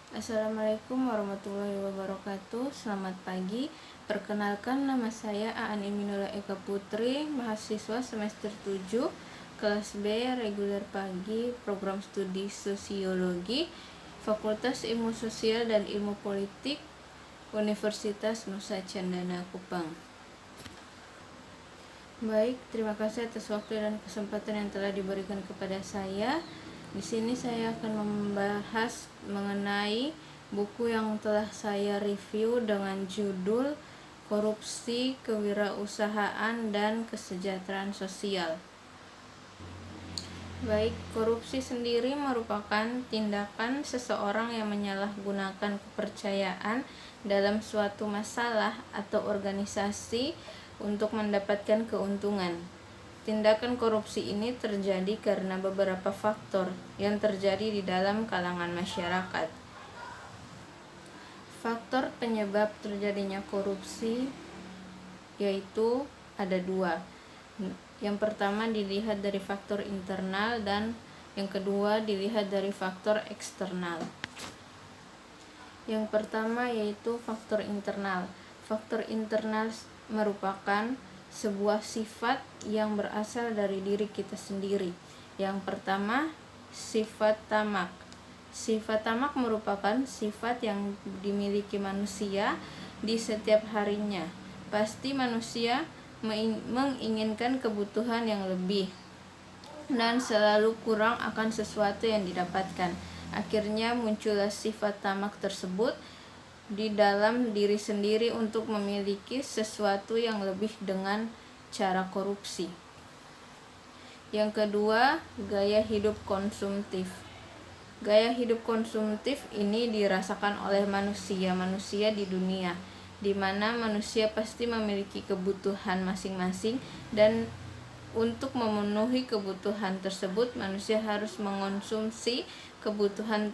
Assalamualaikum warahmatullahi wabarakatuh. Selamat pagi. Perkenalkan, nama saya Aan Iminula Eka Putri, mahasiswa semester 7, kelas B, reguler pagi, program studi Sosiologi, Fakultas Ilmu Sosial dan Ilmu Politik, Universitas Nusa Cendana Kupang. Baik, terima kasih atas waktu dan kesempatan yang telah diberikan kepada saya. Di sini saya akan membahas mengenai buku yang telah saya review dengan judul Korupsi, Kewirausahaan, dan Kesejahteraan Sosial. Baik, korupsi sendiri merupakan tindakan seseorang yang menyalahgunakan kepercayaan dalam suatu masalah atau organisasi untuk mendapatkan keuntungan. Tindakan korupsi ini terjadi karena beberapa faktor yang terjadi di dalam kalangan masyarakat. Faktor penyebab terjadinya korupsi yaitu ada dua. Yang pertama dilihat dari faktor internal dan yang kedua dilihat dari faktor eksternal. Yang pertama yaitu faktor internal. Faktor internal merupakan sebuah sifat yang berasal dari diri kita sendiri. Yang pertama, sifat tamak. Sifat tamak merupakan sifat yang dimiliki manusia di setiap harinya. Pasti manusia menginginkan kebutuhan yang lebih dan selalu kurang akan sesuatu yang didapatkan. Akhirnya muncullah sifat tamak tersebut di dalam diri sendiri untuk memiliki sesuatu yang lebih dengan cara korupsi. Yang kedua, gaya hidup konsumtif. Gaya hidup konsumtif ini dirasakan oleh manusia di dunia, di mana manusia pasti memiliki kebutuhan masing-masing dan untuk memenuhi kebutuhan tersebut manusia harus mengonsumsi kebutuhan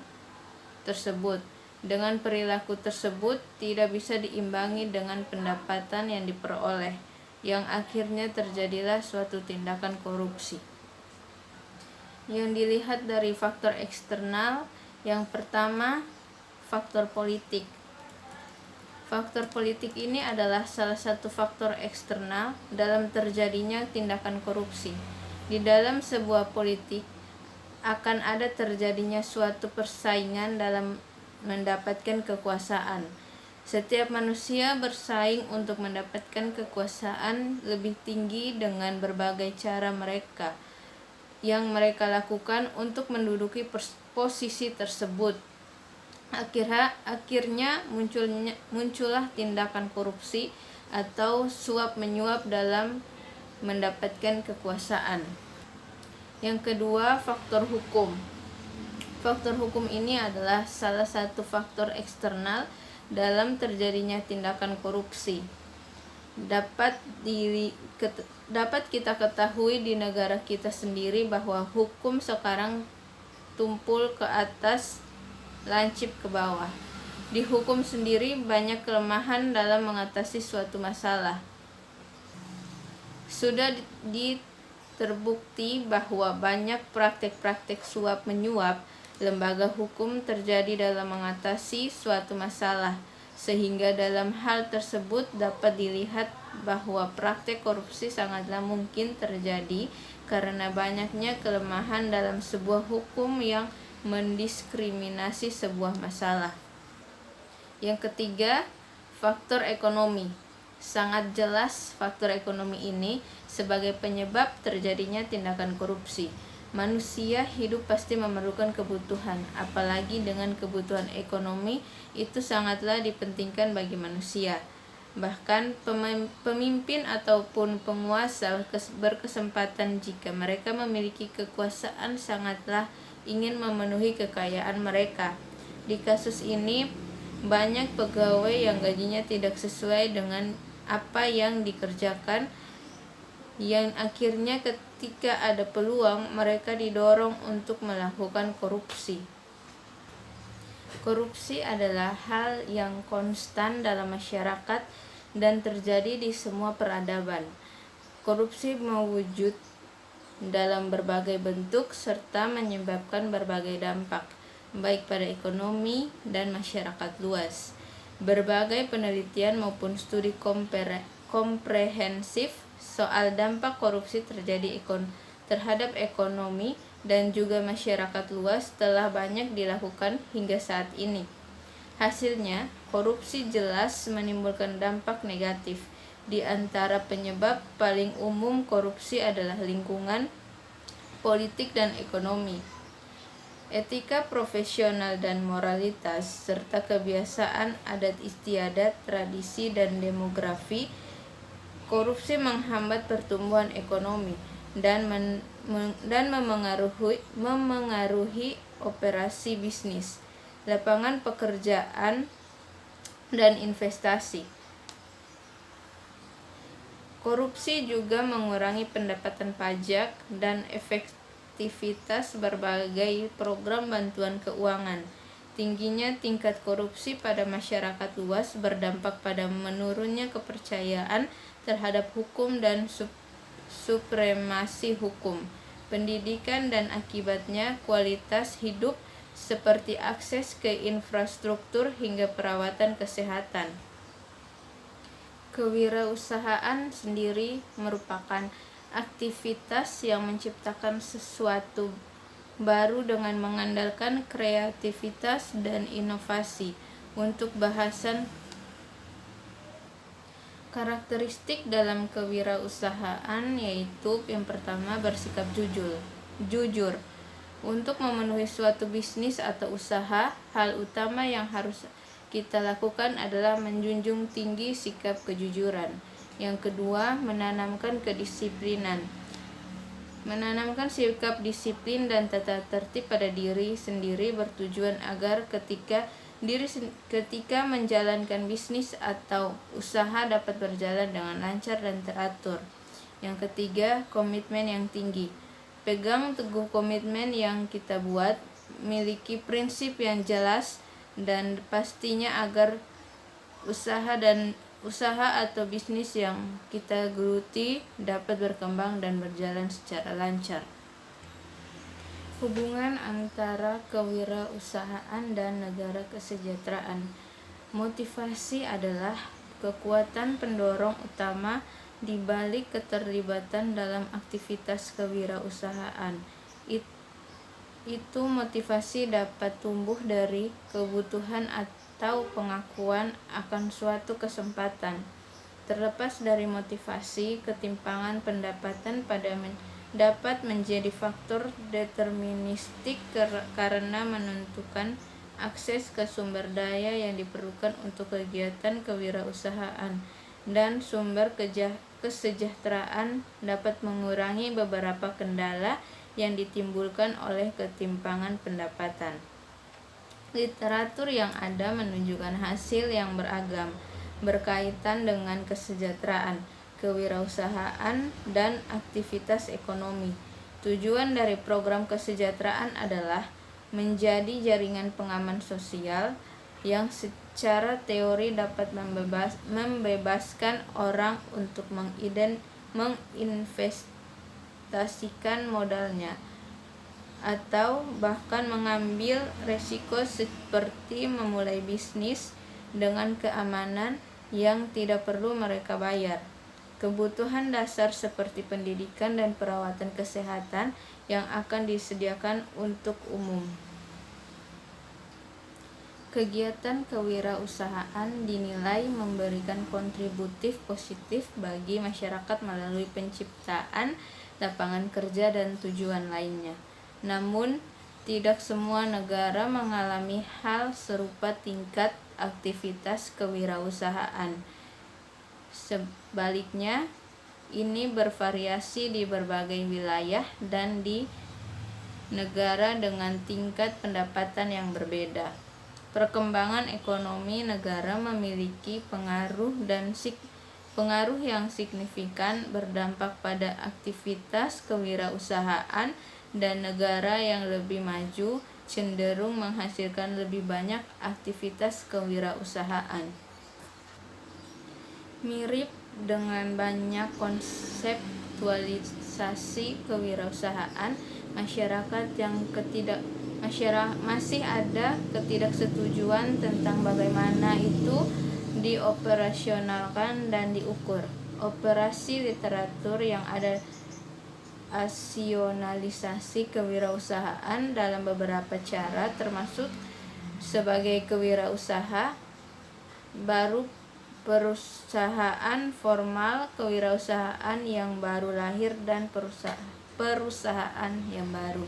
tersebut. Dengan perilaku tersebut tidak bisa diimbangi dengan pendapatan yang diperoleh, yang akhirnya terjadilah suatu tindakan korupsi. Yang dilihat dari faktor eksternal, yang pertama faktor politik. Faktor politik ini adalah salah satu faktor eksternal dalam terjadinya tindakan korupsi. Di dalam sebuah politik akan ada terjadinya suatu persaingan dalam mendapatkan kekuasaan. Setiap manusia bersaing untuk mendapatkan kekuasaan lebih tinggi dengan berbagai cara yang mereka lakukan untuk menduduki posisi tersebut. Akhirnya muncullah tindakan korupsi atau suap menyuap dalam mendapatkan kekuasaan. Yang kedua, faktor hukum. Faktor hukum ini adalah salah satu faktor eksternal dalam terjadinya tindakan korupsi. Dapat kita ketahui di negara kita sendiri bahwa hukum sekarang tumpul ke atas, lancip ke bawah. Di hukum sendiri banyak kelemahan dalam mengatasi suatu masalah. Sudah terbukti bahwa banyak praktek-praktek suap menyuap lembaga hukum terjadi dalam mengatasi suatu masalah, sehingga dalam hal tersebut dapat dilihat bahwa praktek korupsi sangatlah mungkin terjadi karena banyaknya kelemahan dalam sebuah hukum yang mendiskriminasi sebuah masalah. Yang ketiga, faktor ekonomi. Sangat jelas faktor ekonomi ini sebagai penyebab terjadinya tindakan korupsi. Manusia hidup pasti memerlukan kebutuhan, apalagi dengan kebutuhan ekonomi itu sangatlah dipentingkan bagi manusia. Bahkan pemimpin ataupun penguasa berkesempatan jika mereka memiliki kekuasaan sangatlah ingin memenuhi kekayaan mereka. Di kasus ini banyak pegawai yang gajinya tidak sesuai dengan apa yang dikerjakan, yang akhirnya ketika ada peluang mereka didorong untuk melakukan korupsi. Korupsi adalah hal yang konstan dalam masyarakat dan terjadi di semua peradaban. Korupsi mewujud dalam berbagai bentuk serta menyebabkan berbagai dampak. baik pada ekonomi dan masyarakat luas. Berbagai penelitian maupun studi komprehensif soal dampak korupsi terhadap ekonomi dan juga masyarakat luas telah banyak dilakukan hingga saat ini. Hasilnya, korupsi jelas menimbulkan dampak negatif. Di antara penyebab paling umum korupsi adalah lingkungan, politik, dan ekonomi. Etika profesional dan moralitas, serta kebiasaan adat istiadat, tradisi, dan demografi. Korupsi menghambat pertumbuhan ekonomi dan memengaruhi operasi bisnis, lapangan pekerjaan, dan investasi. Korupsi juga mengurangi pendapatan pajak dan efektivitas berbagai program bantuan keuangan. Tingginya tingkat korupsi pada masyarakat luas berdampak pada menurunnya kepercayaan terhadap hukum dan supremasi hukum, pendidikan, dan akibatnya kualitas hidup seperti akses ke infrastruktur hingga perawatan kesehatan. Kewirausahaan sendiri merupakan aktivitas yang menciptakan sesuatu baru dengan mengandalkan kreativitas dan inovasi. Untuk bahasan karakteristik dalam kewirausahaan, yaitu yang pertama, bersikap jujur. Untuk memenuhi suatu bisnis atau usaha, hal utama yang harus kita lakukan adalah menjunjung tinggi sikap kejujuran. Yang kedua, menanamkan kedisiplinan. Menanamkan sikap disiplin dan tata tertib pada diri sendiri bertujuan agar ketika menjalankan bisnis atau usaha dapat berjalan dengan lancar dan teratur. Yang ketiga, komitmen yang tinggi. Pegang teguh komitmen yang kita buat, miliki prinsip yang jelas dan pastinya agar usaha atau bisnis yang kita geluti dapat berkembang dan berjalan secara lancar. Hubungan antara kewirausahaan dan negara kesejahteraan. Motivasi adalah kekuatan pendorong utama di balik keterlibatan dalam aktivitas kewirausahaan. Itu motivasi dapat tumbuh dari kebutuhan atau pengakuan akan suatu kesempatan. Terlepas dari motivasi, ketimpangan pendapatan dapat menjadi faktor deterministik karena menentukan akses ke sumber daya yang diperlukan untuk kegiatan kewirausahaan, dan sumber kesejahteraan dapat mengurangi beberapa kendala yang ditimbulkan oleh ketimpangan pendapatan. Literatur yang ada menunjukkan hasil yang beragam berkaitan dengan kesejahteraan, kewirausahaan, dan aktivitas ekonomi. Tujuan dari program kesejahteraan adalah menjadi jaringan pengaman sosial yang secara teori dapat membebaskan orang untuk menginvestasikan modalnya atau bahkan mengambil resiko seperti memulai bisnis dengan keamanan yang tidak perlu mereka bayar. Kebutuhan dasar seperti pendidikan dan perawatan kesehatan yang akan disediakan untuk umum. Kegiatan kewirausahaan dinilai memberikan kontributif positif bagi masyarakat melalui penciptaan lapangan kerja dan tujuan lainnya. Namun, tidak semua negara mengalami hal serupa tingkat aktivitas kewirausahaan. Sebaliknya, ini bervariasi di berbagai wilayah dan di negara dengan tingkat pendapatan yang berbeda. Perkembangan ekonomi negara memiliki pengaruh yang signifikan berdampak pada aktivitas kewirausahaan, dan negara yang lebih maju cenderung menghasilkan lebih banyak aktivitas kewirausahaan. Mirip dengan banyak konseptualisasi kewirausahaan, masih ada ketidaksetujuan tentang bagaimana itu dioperasionalkan dan diukur. Operasi literatur yang ada asionalisasi kewirausahaan dalam beberapa cara, termasuk sebagai kewirausaha baru, perusahaan formal, kewirausahaan yang baru lahir, dan perusahaan yang baru.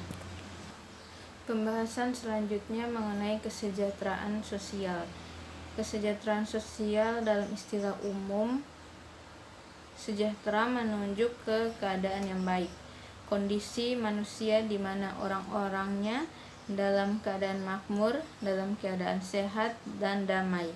Pembahasan selanjutnya mengenai kesejahteraan sosial. Kesejahteraan sosial dalam istilah umum, sejahtera menunjuk ke keadaan yang baik, kondisi manusia di mana orang-orangnya dalam keadaan makmur, dalam keadaan sehat dan damai.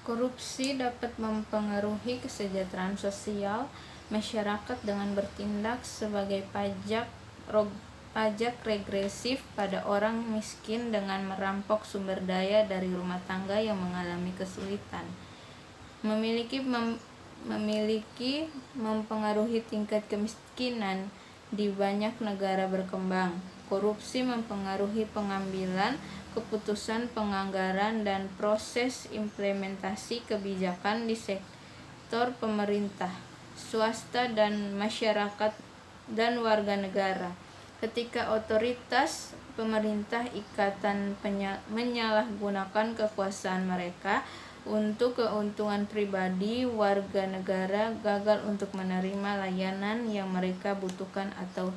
Korupsi dapat mempengaruhi kesejahteraan sosial masyarakat dengan bertindak sebagai pajak regresif pada orang miskin dengan merampok sumber daya dari rumah tangga yang mengalami kesulitan. Mempengaruhi tingkat kemiskinan di banyak negara berkembang. Korupsi mempengaruhi pengambilan keputusan, penganggaran, dan proses implementasi kebijakan di sektor pemerintah, swasta, dan masyarakat dan warga negara. Ketika otoritas pemerintah ikatan menyalahgunakan kekuasaan mereka untuk keuntungan pribadi, warga negara gagal untuk menerima layanan yang mereka butuhkan atau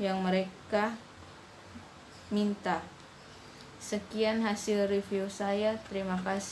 yang mereka minta. Sekian hasil review saya. Terima kasih.